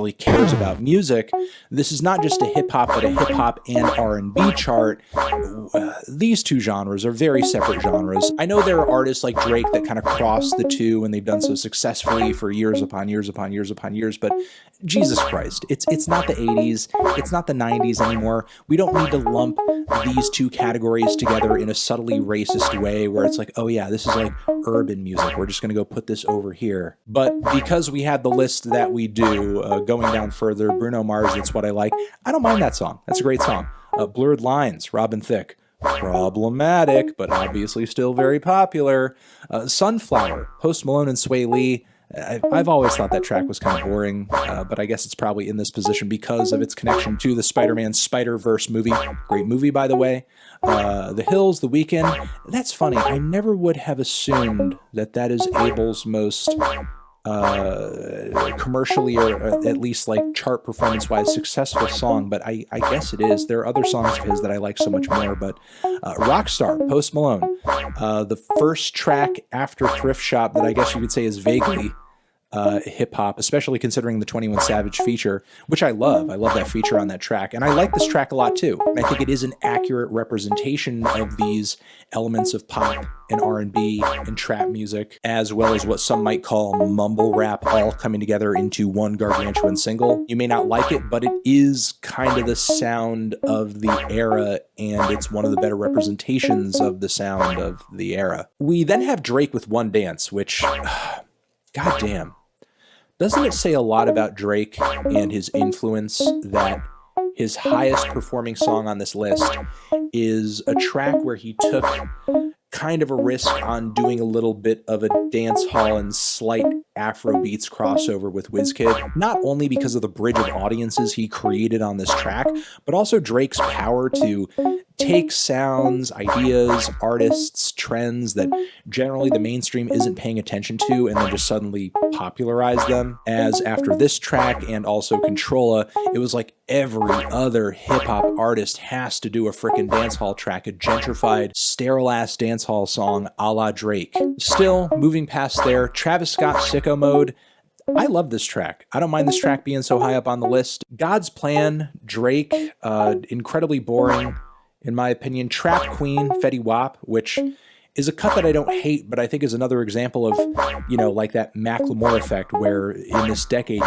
actually cares about music. This is not just a hip-hop, but a hip-hop and R&B chart. These two genres are very separate genres. I know there are artists like Drake that kind of cross the two, and they've done so successfully for years upon years upon years upon years, but Jesus Christ, it's not the 80s, it's not the 90s anymore. We don't need to lump these two categories together in a subtly racist way where it's like, oh yeah, this is like urban music, we're just gonna go put this over here. But because we had the list that we do, going down further, Bruno Mars, That's What I Like, I don't mind that song. That's a great song. Blurred Lines, Robin Thicke, problematic, but obviously still very popular. Sunflower, Post Malone and Sway Lee. I've always thought that track was kind of boring, but I guess it's probably in this position because of its connection to the Spider-Man Spider-Verse movie. Great movie, by the way. The Hills, The Weeknd. That's funny. I never would have assumed that that is Abel's most commercially or at least like chart performance-wise successful song, but I guess it is. There are other songs of his that I like so much more, but Rockstar, Post Malone, the first track after Thrift Shop that I guess you could say is vaguely hip-hop, especially considering the 21 Savage feature, which I love. I love that feature on that track, and I like this track a lot too. I think it is an accurate representation of these elements of pop and R&B and trap music, as well as what some might call mumble rap, all coming together into one gargantuan single. You may not like it, but it is kind of the sound of the era, and it's one of the better representations of the sound of the era. We then have Drake with One Dance, which, goddamn. Doesn't it say a lot about Drake and his influence that his highest performing song on this list is a track where he took kind of a risk on doing a little bit of a dance hall and slight Afrobeats crossover with WizKid, not only because of the bridge of audiences he created on this track, but also Drake's power to take sounds, ideas, artists, trends that generally the mainstream isn't paying attention to and then just suddenly popularize them. As after this track and also Controlla, it was like every other hip-hop artist has to do a frickin' dancehall track, a gentrified, sterile-ass dancehall song a la Drake. Still, moving past there, Travis Scott, Sicko Mode. I love this track. I don't mind this track being so high up on the list. God's Plan, Drake, incredibly boring, in my opinion. Trap Queen, Fetty Wap, which is a cut that I don't hate, but I think is another example of, you know, like that Macklemore effect, where in this decade